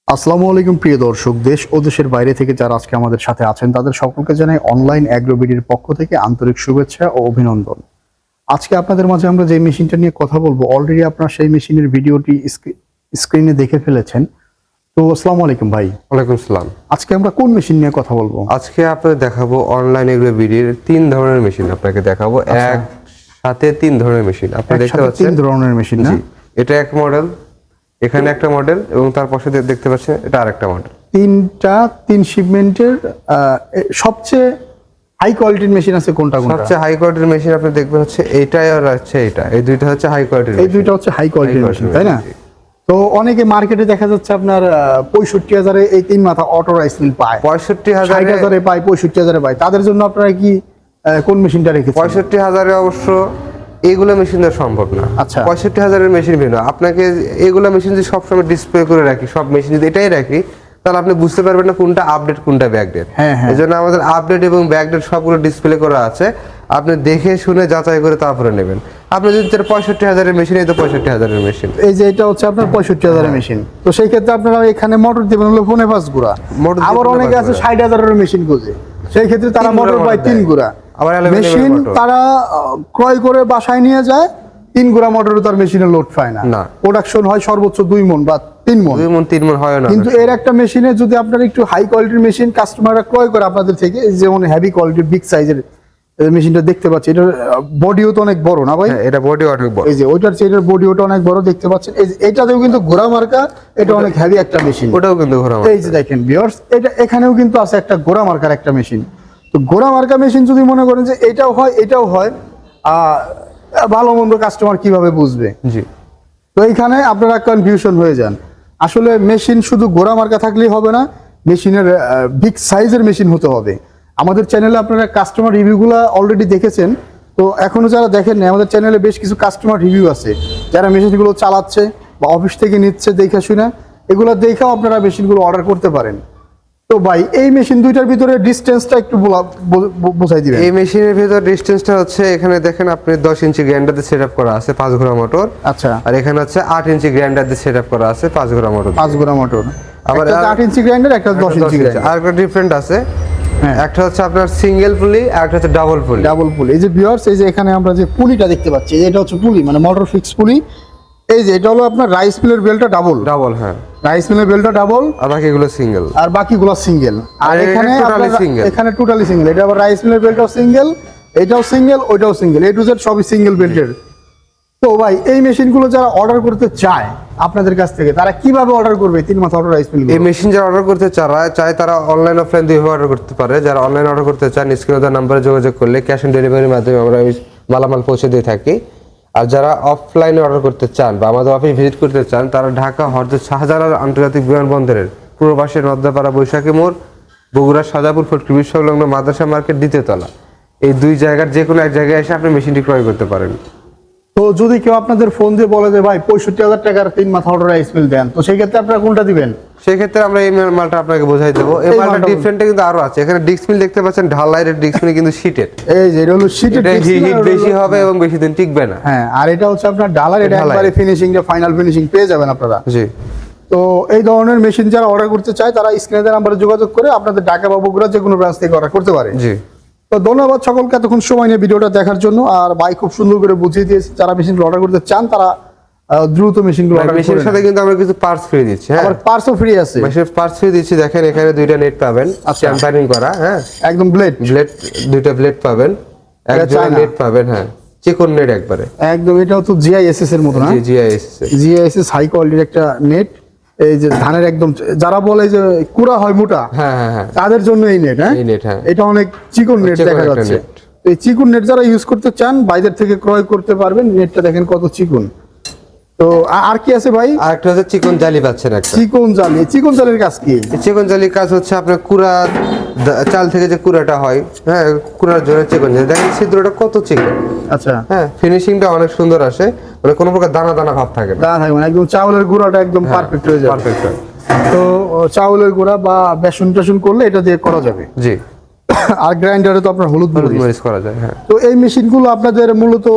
আসসালামু আলাইকুম প্রিয় দর্শক, দেশ ও দেশের বাইরে থেকে যারা আজকে আমাদের সাথে আছেন তাদের সকলকে জানাই অনলাইন অ্যাগ্রোবিডির পক্ষ থেকে আন্তরিক শুভেচ্ছা ও অভিনন্দন। আজকে আপনাদের মাঝে আমরা যে মেশিনটা নিয়ে কথা বলবো, অলরেডি আপনারা সেই মেশিনের ভিডিওটি স্ক্রিনে দেখে ফেলেছেন। তো আসসালামু আলাইকুম ভাই। ওয়ালাইকুম সালাম। আজকে আমরা কোন মেশিন নিয়ে কথা বলবো? আজকে আপনাদের দেখাবো অনলাইন এগ্রোবিডির 3 ধরনের মেশিন আপনাকে দেখাবো। একসাথে 3 ধরনের মেশিন আপনারা দেখতে পাচ্ছেন। 3 ধরনের মেশিন না? এটা এক মডেল, এখানে একটা মডেল এবং তার পাশে দেখতে পাচ্ছেন এটা আরেকটা মডেল। তিন শিপমেন্টের সবচেয়ে হাই কোয়ালিটির মেশিন আছে কোনটা? সবচেয়ে হাই কোয়ালিটির মেশিন আপনি দেখবেন হচ্ছে এইটাই আর হচ্ছে এটা। এই দুইটা হচ্ছে হাই কোয়ালিটির। এই দুইটা হচ্ছে হাই কোয়ালিটির মেশিন, তাই না? তো অনেকে মার্কেটে দেখা যাচ্ছে আপনার 65,000-এ এই 3 মাথা অটো রাইস মিল পায়, 65,000-এ পায়, 65,000-এ পায়। তাদের জন্য আপনারা কি কোন মেশিনটা রেখেছেন? 65,000-এ অবশ্য এইগুলো মেশিন দেওয়া সম্ভব না। আচ্ছা, 65,000-এর মেশিন ভিন্ন। আপনাকে এইগুলো মেশিন যদি সবসময় ডিসপ্লে করে রাখি, সব মেশিন যদি এটাই রাখি, তাহলে আপনি বুঝতে পারবেন না কোনটা আপডেট কোনটা ব্যাকডেট। এই জন্য আমাদের আপডেট এবং ব্যাকডেট সবগুলো ডিসপ্লে করা আছে। আপনি দেখে শুনে যাচাই করে তারপরে নেবেন। আপনি যদি 65,000-এর মেশিন, এই তো 65,000-এর মেশিন। এই যে এটা হচ্ছে আপনার 65,000-এর মেশিন। তো সেই ক্ষেত্রে আপনারা এখানে মোটর দিবেন হলো 5 গুড়া। আবার অনেকে আছে 60,000-এর মেশিন খোঁজে, সেই ক্ষেত্রে তারা মোটর পায় 3 গুড়া। মেশিন তারা ক্রয় করে বাসায় নিয়ে যায়, 3 গুড়া মোটরও তার মেশিনে লোড পায় না। প্রোডাকশন হয় সর্বোচ্চ 2 মণ বা 3 মণ। 3 মণ হয় না। কিন্তু এর একটা মেশিনে যদি আপনারা একটু হাই কোয়ালিটির মেশিন কাস্টমাররা ক্রয় করে আপনাদের থেকে, যেমন হেভি কোয়ালিটির বিগ সাইজের মেশিনটা দেখতে পাচ্ছি, এটা বডিও তো অনেক বড় না ভাই? এটা বডি অনেক বড়। এই যে ওইটার চেয়ে বডিওটা অনেক বড় দেখতে পাচ্ছেন। এই যে এটাতেও কিন্তু ঘোড়া মার্কা, এটা অনেক হেভি একটা মেশিন। ওটাও কিন্তু ঘোড়া মার্কা। এই যে দেখেন ভিউয়ার্স, এটা এখানেও কিন্তু আছে একটা ঘোড়া মার্কার একটা মেশিন। তো ঘোড়া মার্কা মেশিন যদি মনে করেন যে এটাও হয় এটাও হয়, ভালো মন্দ কাস্টমার কিভাবে বুঝবে? জি। তো এইখানে আপনারা কনফিউশন হয়ে যান। আসলে মেশিন শুধু ঘোড়া মার্কা থাকলেই হবে না, মেশিনের বিগ সাইজের মেশিন হতে হবে। আমাদের চ্যানেলে আপনারা কাস্টমার রিভিউগুলো অলরেডি দেখেছেন। তো এখনো যারা দেখেন না, আমাদের চ্যানেলে বেশ কিছু কাস্টমার রিভিউ আছে যারা মেশিনগুলো চালাচ্ছে বা অফিস থেকে নিচ্ছে দেখে শুনে। এগুলো দেখেও আপনারা মেশিনগুলো অর্ডার করতে পারেন। তো ভাই, এই মেশিন দুইটার ভিতরে ডিসটেন্সটা একটু বোঝাই দিবেন। এই মেশিনের ভিতর ডিসটেন্সটা হচ্ছে, এখানে দেখেন আপনি 10 ইঞ্চি গ্রাইন্ডার দিয়ে সেটআপ করা আছে 5 ঘোড়া মোটর। আচ্ছা। আর এখানে হচ্ছে 8 ইঞ্চি গ্রাইন্ডার দিয়ে সেটআপ করা আছে 5 ঘোড়া মোটর। 5 ঘোড়া মোটর। আবার 8 ইঞ্চি গ্রাইন্ডার, একটা 10 ইঞ্চি গ্রাইন্ডার। আর একটা ডিফারেন্ট আছে। একটা হচ্ছে আপনার সিঙ্গেল পুলি, আর একটা হচ্ছে ডাবল পুলি। ডাবল পুলি। এই যে ভিউয়ার্স, এই যে এখানে আমরা যে পুলিটা দেখতে পাচ্ছি, এটা হচ্ছে পুলি, মানে মোটর ফিক্স পুলি। এই যে এটা হলো আপনার রাইস মিলের বেলটা ডাবল। হ্যাঁ, রাইস মিলের বেলটা ডাবল, আর বাকিগুলো সিঙ্গেল। সিঙ্গেল। আর এখানে টোটালি সিঙ্গেল। এটা আবার রাইস মিলের বেলটাও সিঙ্গেল, এটাও সিঙ্গেল, ওইটাও সিঙ্গেল, এ টু জেড সবই সিঙ্গেল বেল্টের। তো ভাই, এই মেশিনগুলো যারা অর্ডার করতে চায় আপনাদের কাছ থেকে, তারা কিভাবে অর্ডার করবে? 3 মাথা অটো রাইস মিল এই মেশিন যারা অর্ডার করতে চায় তারা অনলাইন অফলাইন দুইভাবে অর্ডার করতে পারে। যারা অনলাইন অর্ডার করতে চান, স্ক্রিনে দেওয়া নাম্বারে যোগাযোগ করলে ক্যাশ অন ডেলিভারির মাধ্যমে আমরা মালামাল পৌঁছে দিয়ে থাকি। আর যারা অফলাইনে অর্ডার করতে চান বা আমাদের অফিস ভিজিট করতে চান, তারা ঢাকা হযরত শাহজালাল আন্তর্জাতিক বিমানবন্দরের পূর্ব পাশে নদ্দাপাড়া বৈশাখী মোড়, বগুড়া সাজাপুর ফটকিবি সংলগ্ন মাদ্রাসা মার্কেট 2য় তলা, এই 2 জায়গার যে কোনো এক জায়গায় এসে আপনি মেশিনটি ক্রয় করতে পারেন। তো যদি কেউ আপনাদের ফোন দিয়ে বলে যে ভাই 65,000 টাকার 3 মাথা অটো রাইস মিল দেন, তো সেই ক্ষেত্রে আপনারা কোনটা দিবেন? সেই ক্ষেত্রে আমরা এই মালটা আপনাকে বোঝাই দেবো। এই মালটা ডিফারেন্ট কিন্তু আরো আছে। এখানে ডিস্ক মিল দেখতে পাচ্ছেন, ঢালাইয়ের ডিস্ক মিল কিন্তু শীটের। এই যে এটা হলো শীটের, হিট বেশি হবে এবং বেশি দিন টিকবে না। হ্যাঁ, আর এটা হচ্ছে আপনার ডালার, এটা একবারে ফিনিশিং, ফাইনাল ফিনিশিং পেয়ে যাবেন আপনারা। জি। তো এই ধরনের মেশিন যারা অর্ডার করতে চায়, তারা স্ক্রিনে দেওয়া নাম্বারে যোগাযোগ করে আপনাদের ঢাকা বা বগুড়া যে কোনো ব্রাঞ্চ থেকে অর্ডার করতে পারে। জি। তো ধন্যবাদ সকলকে এতক্ষণ সময় নিয়ে ভিডিওটা দেখার জন্য। আর ভাই খুব সুন্দর করে বুঝিয়ে দিয়েছে, যারা মেশিনগুলো অর্ডার করতে চান তারা দ্রুত মেশিনগুলো অর্ডার করুন। মেশিনের সাথে কিন্তু আমরা কিছু পার্টস ফ্রি দিচ্ছি। হ্যাঁ, আবার পার্টসও ফ্রি আছে। মেশিনের পার্টস ফ্রি দিচ্ছি। দেখেন এখানে 2টা নেট পাবেন, টেম্পারিং করা। হ্যাঁ, একদম ব্লেড 2টা ব্লেড পাবেন, একটা নেট পাবেন। হ্যাঁ, চিকন নেট একবারে একদম। এটাও তো জিআইএসএস এর মতো না? জি, জিআইএসএস হাই কোয়ালিটির একটা নেট। এই যে ধানের একদম, যারা বলে যে কুড়া হয় মোটা, হ্যাঁ, তাদের জন্য এই নেট। হ্যাঁ, এটা অনেক চিকন নেট দেখা যাচ্ছে। এই চিকন নেট যারা ইউজ করতে চান, বাইরের থেকে ক্রয় করতে পারবেন। নেটটা দেখেন কত চিকন। তো আর কি আছে ভাই? আরেকটা হচ্ছে চিকন জালি পাচ্ছেন একটা। চিকন জালি। চিকন জালির কাজ কি? চিকন জালির কাজ হচ্ছে আপনার কুড়া, চাল থেকে যে কুড়াটা হয়, হ্যাঁ, কুড়ার জন্য চিকন জালি। দেখেন ছিদ্রটা কত চিকন। আচ্ছা। হ্যাঁ, ফিনিশিংটা অনেক সুন্দর আসে, মানে কোনো প্রকার দানা দানা ভাব থাকে না। দানা থাকবে না, একদম চাউলের গুঁড়াটা একদম পারফেক্ট হয়ে যাবে। পারফেক্ট হয়। তো চাউলের গুঁড়া বা বেসন টেসন করলে এটা দিয়ে করা যাবে। জি। আর গ্রাইন্ডারে তো আপনার হলুদ মরিচ করা যায়। হ্যাঁ। তো এই মেশিনগুলো আপনাদের মূলত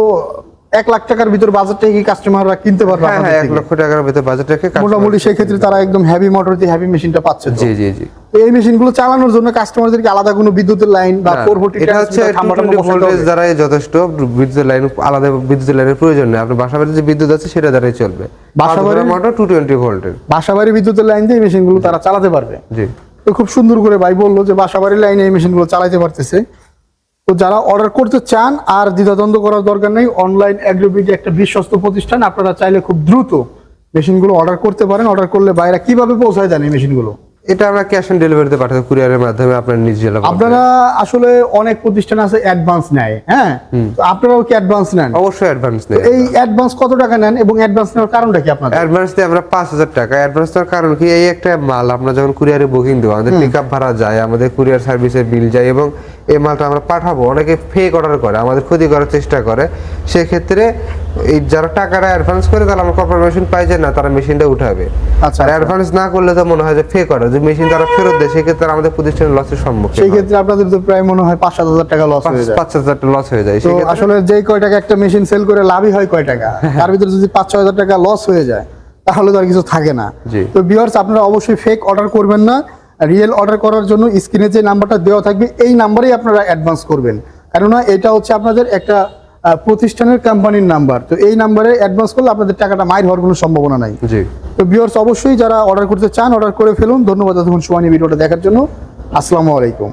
1 লাখ টাকার ভিতর বাজেট থেকে কি কাস্টমাররা কিনতে পারবে হ্যাঁ আপনাদের হ্যাঁ 1 থেকে? লক্ষ টাকার ভিতরে বাজেট রেখে মোটামুটি সেই ক্ষেত্রে তারা একদম হেভি মোটর দিয়ে হেভি মেশিনটা পাচ্ছে তো। জি জি জি। তো এই মেশিনগুলো চালানোর জন্য কাস্টমারদেরকে আলাদা কোনো বিদ্যুতের লাইন বা 440 এটা হচ্ছে 220 ভোল্টেজ দ্বারাই যথেষ্ট, বিদ্যুৎ লাইন আলাদা বিদ্যুৎ লাইনের প্রয়োজন নেই, আপনার বাসাবাড়িতে যে বিদ্যুৎ আছে সেটা দ্বারাই চলবে। বাসাবাড়ির মোটর 220 ভোল্টের বাসাবাড়ি বিদ্যুতের লাইন দিয়ে এই মেশিনগুলো তারা চালাতে পারবে। জি। তো খুব সুন্দর করে ভাই বললো যে বাসাবাড়ির লাইনে এই মেশিনগুলো চালাতে পারতেছে। তো যারা অর্ডার করতে চান আর দ্বিধাদ্বন্দ্ব করার দরকার নেই, অনলাইন অ্যাগ্রোবিডি একটা বিশ্বস্ত প্রতিষ্ঠান, আপনারা চাইলে খুব দ্রুত মেশিনগুলো অর্ডার করতে পারেন। অর্ডার করলে বাইরে কিভাবে পৌঁছায় দেন এই মেশিনগুলো? এটা আমরা ক্যাশ অন ডেলিভারিতে পাঠাতে, কুরিয়ারের মাধ্যমে আপনার নিজ জেলা। আপনারা আসলে অনেক প্রতিষ্ঠান আছে অ্যাডভান্স নেয়, হ্যাঁ, তো আপনারাও কি অ্যাডভান্স নেন? অবশ্যই অ্যাডভান্স নেই। এই অ্যাডভান্স কত টাকা নেন এবং অ্যাডভান্স নেওয়ার কারণটা কি আপনাদের? অ্যাডভান্স দিয়ে আমরা 5000 টাকা অ্যাডভান্স দেওয়ার কারণ কি, এই একটা মাল আমরা যখন কুরিয়ারে বুকিং দেবো, আমাদের পিকআপ ভাড়া যায়, আমাদের কুরিয়ার সার্ভিসের বিল যায়, এবং এই মালটা আমরা পাঠাবো, অনেকে ফেক অর্ডার করে, আমাদের ক্ষতি করার চেষ্টা করে। সেক্ষেত্রে এই যারা টাকাটা অ্যাডভান্স করে তাহলে আমরা কনফার্মেশন পাই যে না তারা মেশিনটা উঠাবে। আচ্ছা, আর অ্যাডভান্স না করলে তো মনে হয় যে ফেক অর্ডার, যে মেশিন তারা ফেরত দেয়, সেক্ষেত্রে আমাদের প্রতিষ্ঠানের লসের সম্মুখীন সেই হয়। ক্ষেত্রে আপনাদের তো প্রায় মনে হয় 5-7 হাজার টাকা লস হয়ে যায়। 5-7 টাকা লস হয়ে যায়। তো সেক্ষেত্রে আসলে যেই কয় টাকা একটা মেশিন সেল করে লাভই হয় কয় টাকা, তার ভিতরে যদি 5-6 হাজার টাকা লস হয়ে যায় তাহলে তো আর কিছু থাকে না। জি। তো ভিউয়ার্স, আপনারা অবশ্যই ফেক অর্ডার করবেন না। রিয়েল অর্ডার করার জন্য স্ক্রিনে যে নাম্বারটা দেওয়া থাকবে এই নাম্বারেই আপনারা অ্যাডভান্স করবেন, কেননা এটা হচ্ছে আপনাদের একটা প্রতিষ্ঠানের কোম্পানির নাম্বার। তো এই নাম্বারে অ্যাডভান্স করলে আপনাদের টাকাটা মাইর হওয়ার কোনো সম্ভাবনা নাই। জি। তো ভিউয়ার্স, অবশ্যই যারা অর্ডার করতে চান অর্ডার করে ফেলুন। ধন্যবাদ এতক্ষণ সময় নিয়ে ভিডিওটা দেখার জন্য। আসসালামু আলাইকুম।